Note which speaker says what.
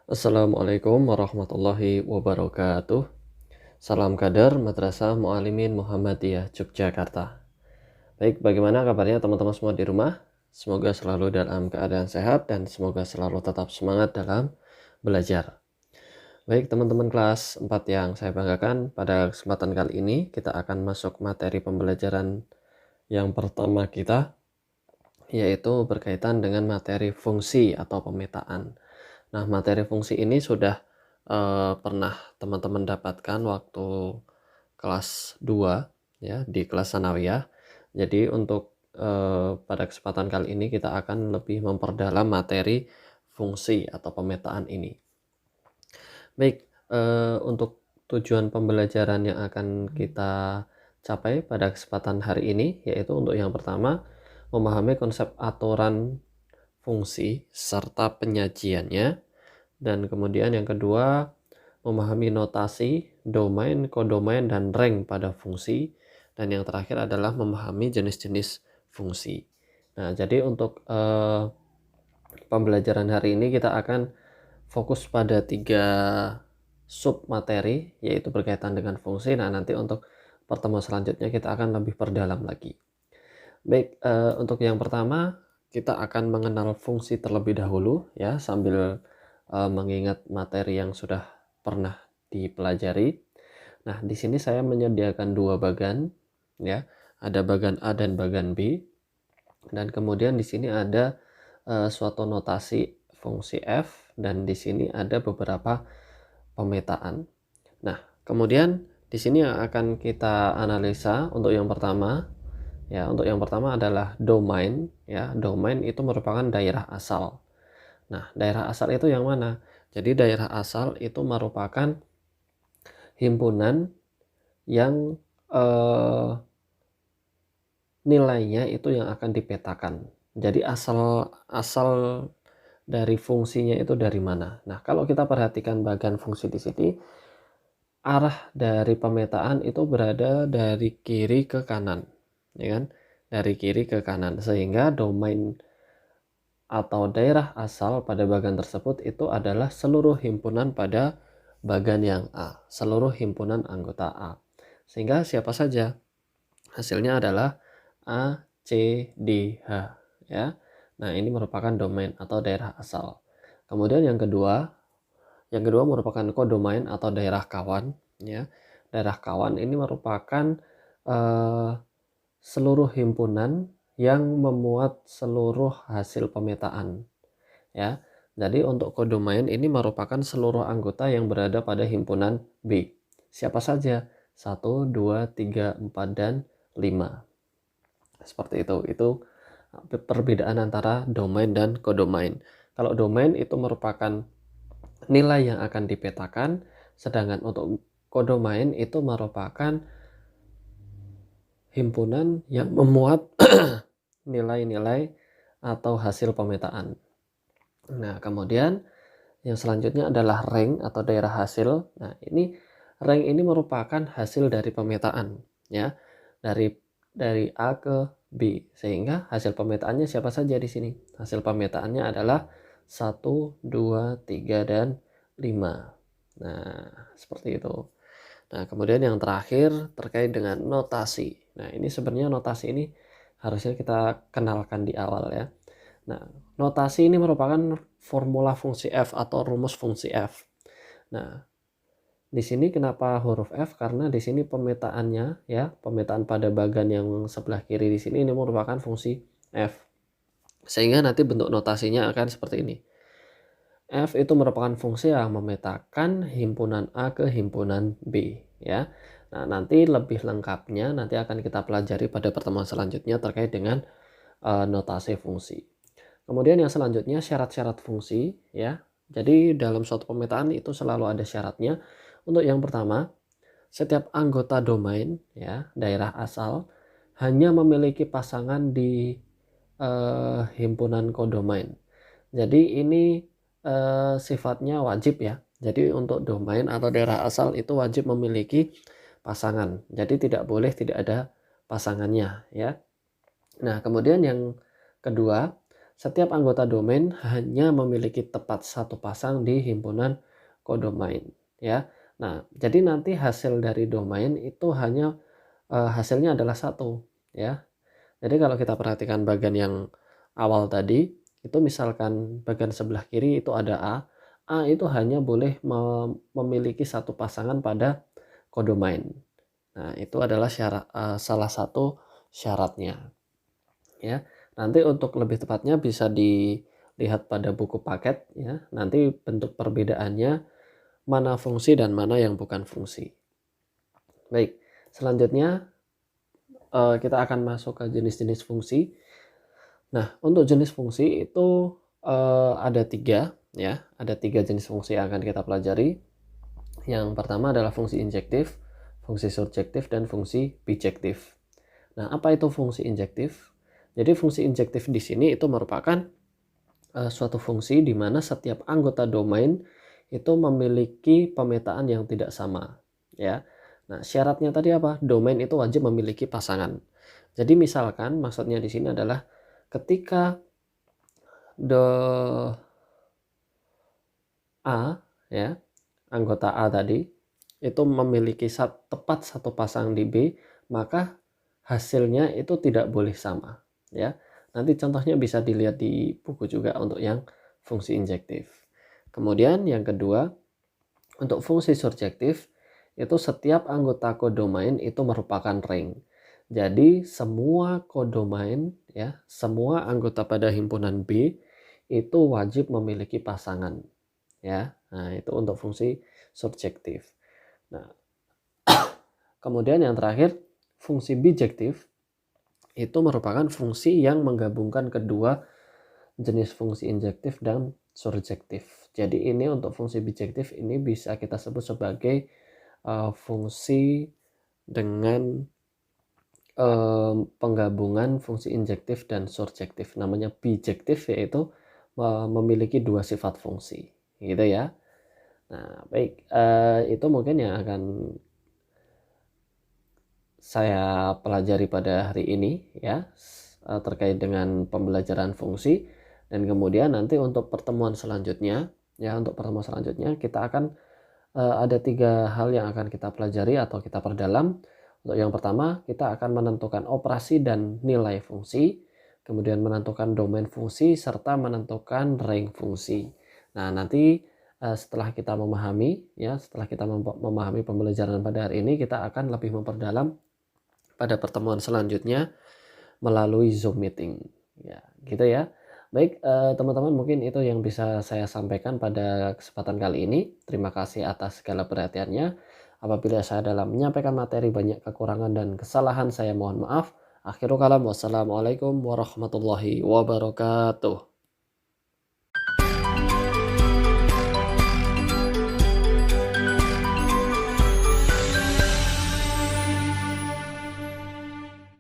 Speaker 1: Assalamualaikum warahmatullahi wabarakatuh. Salam kader Madrasah Mualimin Muhammadiyah Yogyakarta. Baik, bagaimana kabarnya teman-teman semua di rumah? Semoga selalu dalam keadaan sehat dan semoga selalu tetap semangat dalam belajar. Baik, teman-teman kelas 4 yang saya banggakan, pada kesempatan kali ini kita akan masuk materi pembelajaran yang pertama kita, yaitu berkaitan dengan materi fungsi atau pemetaan. Nah, materi fungsi ini sudah pernah teman-teman dapatkan waktu kelas 2 ya, di kelas sanawiyah. Jadi untuk pada kesempatan kali ini kita akan lebih memperdalam materi fungsi atau pemetaan ini. Baik, untuk tujuan pembelajaran yang akan kita capai pada kesempatan hari ini, yaitu untuk yang pertama, memahami konsep aturan fungsi serta penyajiannya. Dan kemudian yang kedua, memahami notasi, domain, kodomain, dan rank pada fungsi. Dan yang terakhir adalah memahami jenis-jenis fungsi. Nah, jadi untuk pembelajaran hari ini kita akan fokus pada 3 sub materi, yaitu berkaitan dengan fungsi. Nah, nanti untuk pertemuan selanjutnya kita akan lebih perdalam lagi. Baik, untuk yang pertama kita akan mengenal fungsi terlebih dahulu ya, sambil mengingat materi yang sudah pernah dipelajari. Nah, di sini saya menyediakan 2 bagan ya. Ada bagan A dan bagan B. Dan kemudian di sini ada suatu notasi fungsi f, dan di sini ada beberapa pemetaan. Nah, kemudian di sini yang akan kita analisa untuk yang pertama ya, untuk yang pertama adalah domain ya. Domain itu merupakan daerah asal. Nah, daerah asal itu yang mana? Jadi daerah asal itu merupakan himpunan yang nilainya itu yang akan dipetakan. Jadi asal dari fungsinya itu dari mana? Nah, kalau kita perhatikan bagian fungsi di sini, arah dari pemetaan itu berada dari kiri ke kanan, ya kan? Dari kiri ke kanan, sehingga domain atau daerah asal pada bagan tersebut itu adalah seluruh himpunan pada bagan yang A, seluruh himpunan anggota A. Sehingga siapa saja? Hasilnya adalah A, C, D, H ya. Nah, ini merupakan domain atau daerah asal. Kemudian yang kedua merupakan kodomain atau daerah kawan ya. Daerah kawan ini merupakan seluruh himpunan yang memuat seluruh hasil pemetaan ya. Jadi untuk kodomain ini merupakan seluruh anggota yang berada pada himpunan B. Siapa saja? 1, 2, 3, 4, dan 5. Seperti itu. Itu perbedaan antara domain dan kodomain. Kalau domain itu merupakan nilai yang akan dipetakan, sedangkan untuk kodomain itu merupakan himpunan yang memuat nilai-nilai atau hasil pemetaan. Nah, kemudian yang selanjutnya adalah rank atau daerah hasil. Nah, ini rank ini merupakan hasil dari pemetaan ya. Dari A ke B, sehingga hasil pemetaannya siapa saja di sini? Hasil pemetaannya adalah 1, 2, 3, dan 5. Nah, seperti itu. Nah, kemudian yang terakhir terkait dengan notasi. Nah, ini sebenarnya notasi ini harusnya kita kenalkan di awal ya. Nah, notasi ini merupakan formula fungsi f atau rumus fungsi f. Nah, di sini kenapa huruf F? Karena di sini pemetaannya ya, pemetaan pada bagan yang sebelah kiri di sini ini merupakan fungsi F. Sehingga nanti bentuk notasinya akan seperti ini. F itu merupakan fungsi yang memetakan himpunan A ke himpunan B ya. Nah, nanti lebih lengkapnya nanti akan kita pelajari pada pertemuan selanjutnya terkait dengan notasi fungsi. Kemudian yang selanjutnya syarat-syarat fungsi ya. Jadi dalam suatu pemetaan itu selalu ada syaratnya. Untuk yang pertama, setiap anggota domain ya, daerah asal hanya memiliki pasangan di himpunan kodomain. Jadi ini sifatnya wajib ya. Jadi untuk domain atau daerah asal itu wajib memiliki pasangan. Jadi tidak boleh tidak ada pasangannya ya. Nah, kemudian yang kedua, setiap anggota domain hanya memiliki tepat satu pasang di himpunan codomain ya. Nah, jadi nanti hasil dari domain itu hanya hasilnya adalah satu ya. Jadi kalau kita perhatikan bagian yang awal tadi, itu misalkan bagian sebelah kiri itu ada A. A itu hanya boleh memiliki satu pasangan pada codomain. Nah, itu adalah salah satu syaratnya ya. Nanti untuk lebih tepatnya bisa dilihat pada buku paket ya. Nanti bentuk perbedaannya mana fungsi dan mana yang bukan fungsi. Baik, selanjutnya kita akan masuk ke jenis-jenis fungsi. Nah, untuk jenis fungsi itu ada 3 ya. Ada 3 jenis fungsi yang akan kita pelajari. Yang pertama adalah fungsi injektif, fungsi surjektif, dan fungsi bijektif. Nah, apa itu fungsi injektif? Jadi fungsi injektif di sini itu merupakan suatu fungsi di mana setiap anggota domain itu memiliki pemetaan yang tidak sama ya. Nah, syaratnya tadi apa? Domain itu wajib memiliki pasangan. Jadi misalkan maksudnya di sini adalah ketika A ya, anggota A tadi itu memiliki tepat satu pasang di B, maka hasilnya itu tidak boleh sama ya. Nanti contohnya bisa dilihat di buku juga untuk yang fungsi injektif. Kemudian yang kedua, untuk fungsi surjektif itu setiap anggota codomain itu merupakan ring. Jadi semua codomain ya, semua anggota pada himpunan B itu wajib memiliki pasangan ya. Nah, itu untuk fungsi surjektif. Nah, kemudian yang terakhir, fungsi bijektif itu merupakan fungsi yang menggabungkan kedua jenis fungsi injektif dan surjektif. Jadi ini untuk fungsi bijektif ini bisa kita sebut sebagai fungsi dengan penggabungan fungsi injektif dan surjektif. Namanya bijektif, yaitu memiliki dua sifat fungsi gitu ya. Nah, baik, itu mungkin yang akan saya pelajari pada hari ini ya, terkait dengan pembelajaran fungsi. Dan kemudian nanti untuk pertemuan selanjutnya ya, kita akan ada 3 hal yang akan kita pelajari atau kita perdalam. Untuk yang pertama, kita akan menentukan operasi dan nilai fungsi, kemudian menentukan domain fungsi, serta menentukan range fungsi. Nah, nanti setelah kita memahami pembelajaran pada hari ini, kita akan lebih memperdalam pada pertemuan selanjutnya melalui Zoom meeting ya, gitu ya. Baik, teman-teman, mungkin itu yang bisa saya sampaikan pada kesempatan kali ini. Terima kasih atas segala perhatiannya. Apabila saya dalam menyampaikan materi banyak kekurangan dan kesalahan, saya mohon maaf. Akhirul kalam, wassalamualaikum warahmatullahi wabarakatuh.